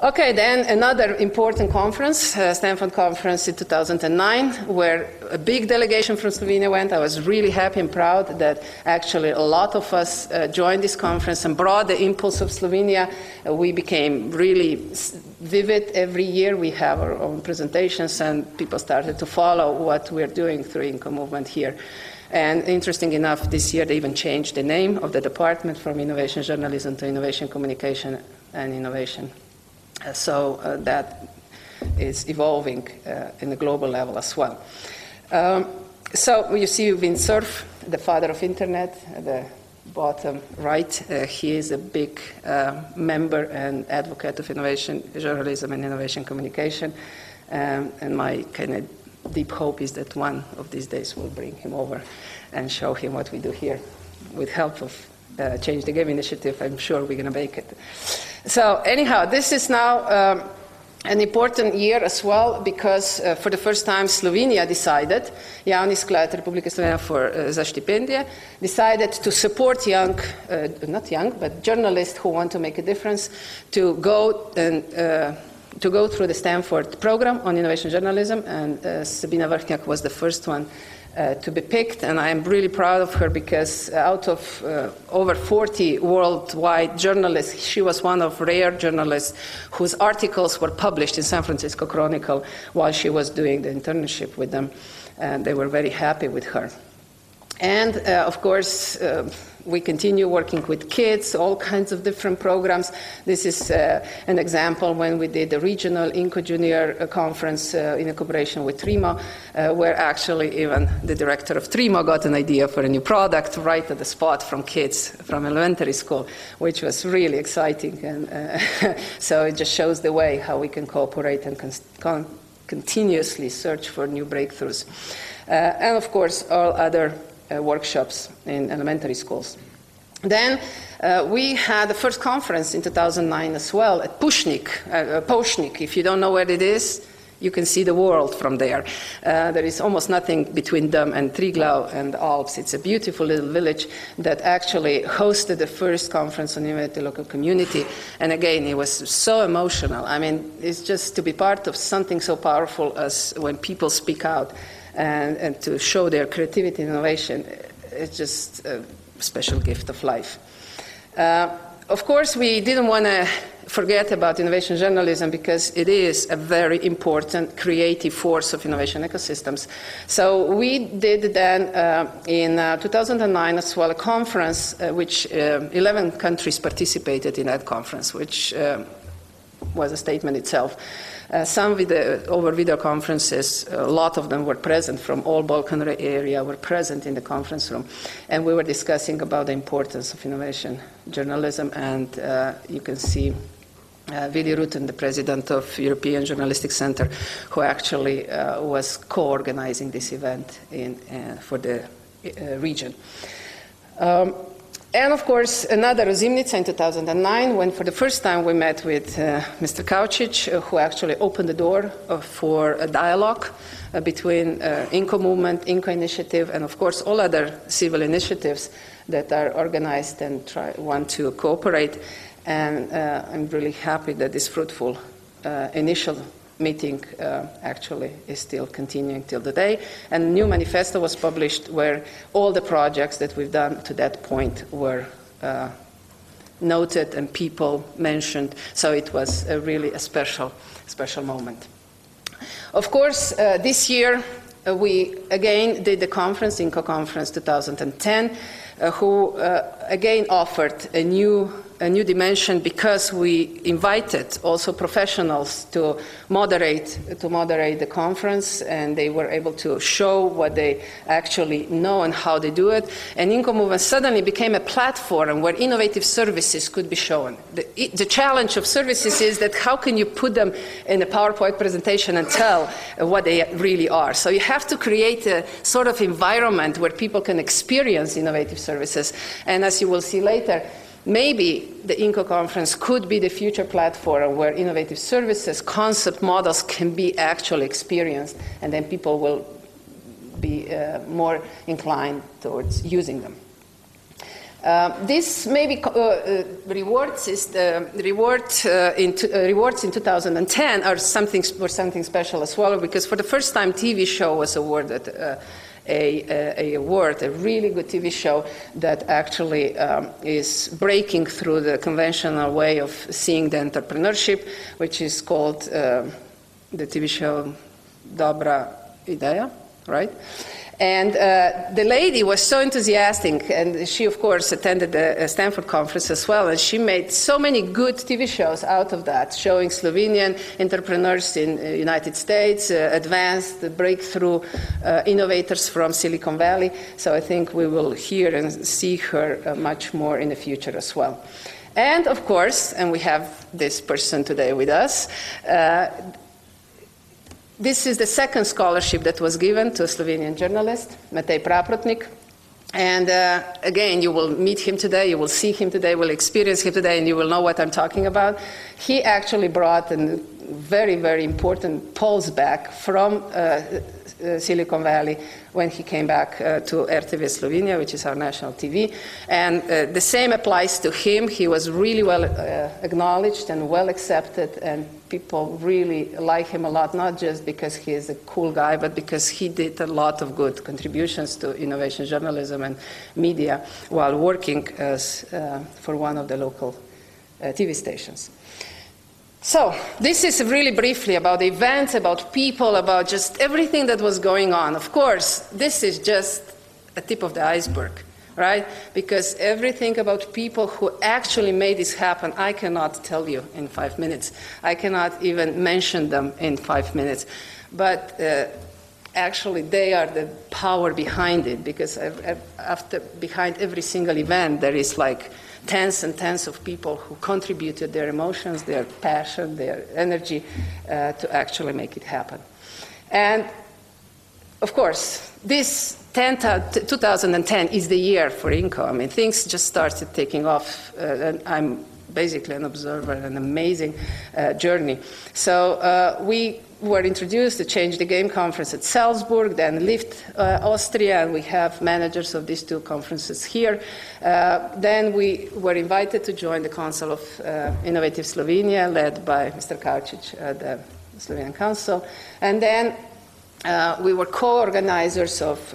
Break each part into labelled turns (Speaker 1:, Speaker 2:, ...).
Speaker 1: Okay, then another important conference, Stanford Conference in 2009, where a big delegation from Slovenia went. I was really happy and proud that actually a lot of us joined this conference and brought the impulse of Slovenia. We became really vivid every year. We have our own presentations, and people started to follow what we're doing through InCo movement here. And interesting enough, this year they even changed the name of the department from Innovation Journalism to Innovation Communication and Innovation. So that is evolving in the global level as well. So you see Vint Cerf, the father of Internet, at the bottom right. He is a big member and advocate of innovation journalism and innovation communication. And my kind of deep hope is that one of these days we'll bring him over and show him what we do here. With help of Change the Game initiative, I'm sure we're going to make it. So anyhow, this is now an important year as well, because for the first time Slovenia decided, Javni sklad Republike Slovenije za štipendije, decided to support young, not young, but journalists who want to make a difference to go through the Stanford program on innovation journalism, and Sabina Vrhnjak was the first one to be picked, and I am really proud of her because out of over 40 worldwide journalists, she was one of rare journalists whose articles were published in San Francisco Chronicle while she was doing the internship with them, and they were very happy with her. And of course, we continue working with kids, all kinds of different programs. This is an example when we did the regional InCo Junior conference in a cooperation with Trimo, where actually even the director of Trimo got an idea for a new product right at the spot from kids from elementary school, which was really exciting. And so it just shows the way how we can cooperate and continuously search for new breakthroughs. And of course, all other workshops in elementary schools. Then we had the first conference in 2009 as well at Pošnik. If you don't know where it is, you can see the world from there. There is almost nothing between them and Triglav and the Alps. It's a beautiful little village that actually hosted the first conference on innovative local community. And again, it was so emotional. I mean, it's just to be part of something so powerful as when people speak out and to show their creativity and innovation. It's just a special gift of life. Of course, we didn't want to forget about innovation journalism because it is a very important creative force of innovation ecosystems. So we did then in 2009 as well a conference which 11 countries participated in that conference, which was a statement itself. Some over video conferences, a lot of them were present from all Balkan area, were present in the conference room. And we were discussing about the importance of innovation journalism. And you can see Willy Rutten, the president of European Journalistic Center, who actually was co-organizing this event for the region. And of course, another Zimnica in 2009, when for the first time we met with Mr. Kaučić, who actually opened the door for a dialogue between InCo movement, InCo initiative, and of course all other civil initiatives that are organized and want to cooperate. And I'm really happy that this fruitful initial meeting actually is still continuing till the day. And a new manifesto was published where all the projects that we've done to that point were noted and people mentioned. So it was really a special moment. Of course, this year we again did the conference, InCo Conference 2010, who again offered a new dimension because we invited also professionals to moderate the conference, and they were able to show what they actually know and how they do it. And InCo movement suddenly became a platform where innovative services could be shown. The challenge of services is that how can you put them in a PowerPoint presentation and tell what they really are? So you have to create a sort of environment where people can experience innovative services. And as you will see later, maybe the InCo conference could be the future platform where innovative services, concept models can be actually experienced, and then people will be more inclined towards using them. This maybe rewards in 2010 are something special as well, because for the first time TV show was awarded a award, a really good TV show that actually is breaking through the conventional way of seeing the entrepreneurship, which is called the TV show Dobra Ideja, right? And the lady was so enthusiastic, and she, of course, attended the Stanford conference as well, and she made so many good TV shows out of that, showing Slovenian entrepreneurs in the United States, advanced breakthrough innovators from Silicon Valley. So I think we will hear and see her much more in the future as well. And, of course, and we have this person today with us, this is the second scholarship that was given to a Slovenian journalist, Matej Praprotnik. And again, you will meet him today, you will see him today, you will experience him today, and you will know what I'm talking about. He actually brought a very, very important pulse back from Silicon Valley when he came back to RTV Slovenia, which is our national TV. And the same applies to him. He was really well acknowledged and well accepted, and people really like him a lot, not just because he is a cool guy, but because he did a lot of good contributions to innovation journalism and media while working as, for one of the local TV stations. So this is really briefly about the events, about people, about just everything that was going on. Of course, this is just a tip of the iceberg, right? Because everything about people who actually made this happen, I cannot tell you in 5 minutes. I cannot even mention them in 5 minutes. But actually, they are the power behind it, because behind every single event, there is like tens and tens of people who contributed their emotions, their passion, their energy to actually make it happen. And of course, this 2010 is the year for InCo. I mean, things just started taking off, and I'm basically an observer, an amazing journey. So we were introduced to Change the Game conference at Salzburg, then Lift Austria, and we have managers of these two conferences here. Then we were invited to join the Council of Innovative Slovenia, led by Mr. Kaučić, the Slovenian Council. And then we were co-organizers of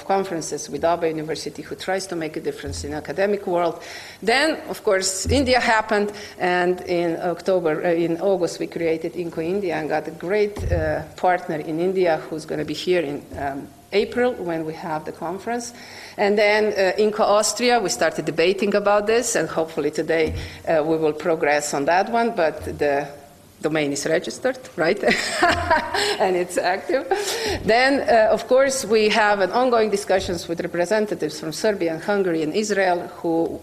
Speaker 1: conferences with Aba University, who tries to make a difference in the academic world. Then, of course, India happened, and in August, we created InCo India and got a great partner in India who's going to be here in April when we have the conference. And then InCo Austria, we started debating about this, and hopefully today we will progress on that one, but the domain is registered, right? And it's active. Then, of course, we have an ongoing discussions with representatives from Serbia and Hungary and Israel who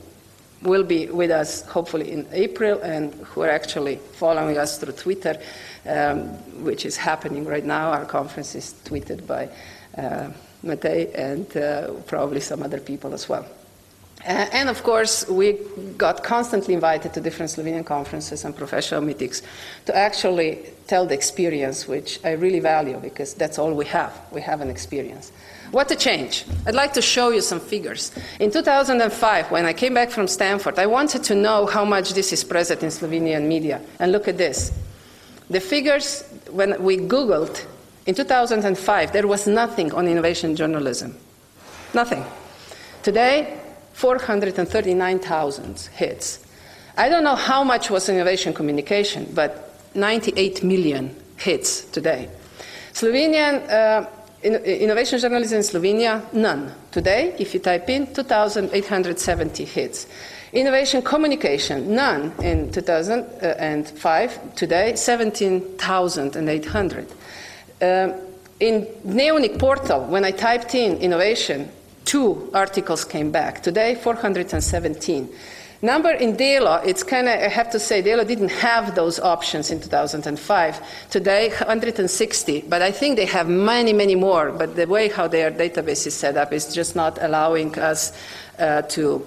Speaker 1: will be with us hopefully in April, and who are actually following us through Twitter, which is happening right now. Our conference is tweeted by Matej and probably some other people as well. And of course, we got constantly invited to different Slovenian conferences and professional meetings to actually tell the experience, which I really value, because that's all we have. We have an experience. What to change? I'd like to show you some figures. In 2005, when I came back from Stanford, I wanted to know how much this is present in Slovenian media. And look at this. The figures, when we Googled, in 2005, there was nothing on innovation journalism. Nothing. Today, 439,000 hits. I don't know how much was innovation communication, but 98 million hits today. Slovenian innovation journalism in Slovenia, none. Today, if you type in, 2,870 hits. Innovation communication, none in 2005. Today, 17,800. In Dnevnik portal, when I typed in innovation, 2 articles came back. Today, 417. Number in Delo, it's kind of, I have to say, Delo didn't have those options in 2005. Today, 160, but I think they have many, many more. But the way how their database is set up is just not allowing us to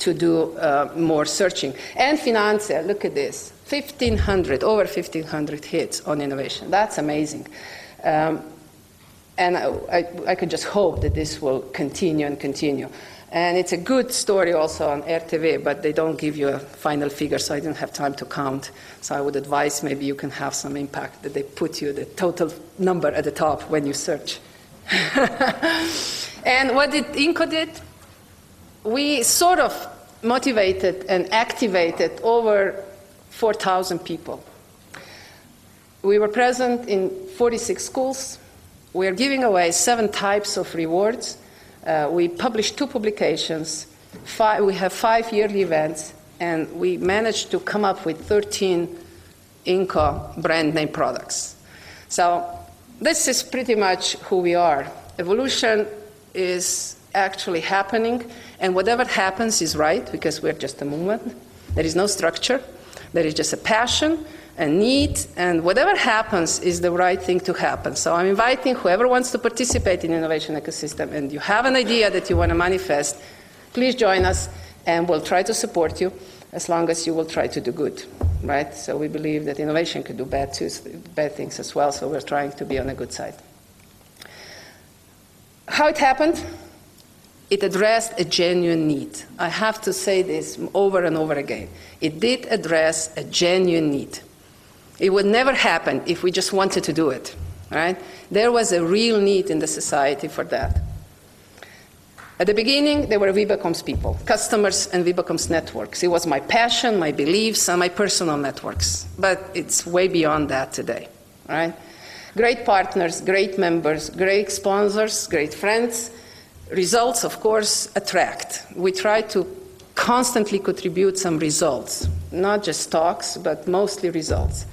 Speaker 1: do more searching. And Financia, look at this, 1,500, over 1,500 hits on innovation. That's amazing. And I could just hope that this will continue and continue. And it's a good story also on RTV, but they don't give you a final figure, so I didn't have time to count. So I would advise maybe you can have some impact, that they put you the total number at the top when you search. And what did InCo did? We sort of motivated and activated over 4,000 people. We were present in 46 schools. We are giving away 7 types of rewards. We published 2 publications. We have 5 yearly events, and we managed to come up with 13 InCo brand name products. So this is pretty much who we are. Evolution is actually happening, and whatever happens is right, because we're just a movement. There is no structure. There is just a passion, a need, and whatever happens is the right thing to happen. So I'm inviting whoever wants to participate in innovation ecosystem, and you have an idea that you want to manifest, please join us, and we'll try to support you as long as you will try to do good, right? So we believe that innovation could do bad things as well, so we're trying to be on the good side. How it happened? It addressed a genuine need. I have to say this over and over again. It did address a genuine need. It would never happen if we just wanted to do it, right? There was a real need in the society for that. At the beginning, there were Vibacom's people, customers and Vibacom's networks. It was my passion, my beliefs, and my personal networks. But it's way beyond that today, right? Great partners, great members, great sponsors, great friends. Results, of course, attract. We try to constantly contribute some results, not just talks, but mostly results.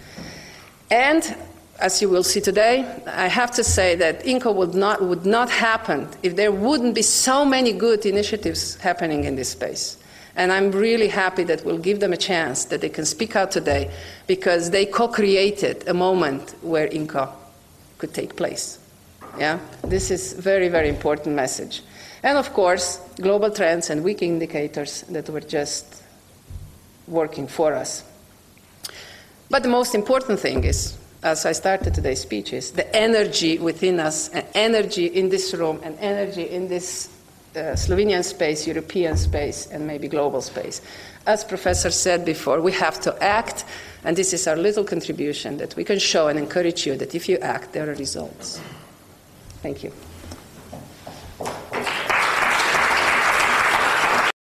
Speaker 1: And as you will see today, I have to say that InCo would not happen if there wouldn't be so many good initiatives happening in this space. And I'm really happy that we'll give them a chance, that they can speak out today, because they co-created a moment where InCo could take place. Yeah? This is a very, very important message. And of course, global trends and weak indicators that were just working for us. But the most important thing is, as I started today's speech, is the energy within us, and energy in this room, and energy in this Slovenian space, European space, and maybe global space. As Professor said before, we have to act, and this is our little contribution, that we can show and encourage you that if you act, there are results. Thank you.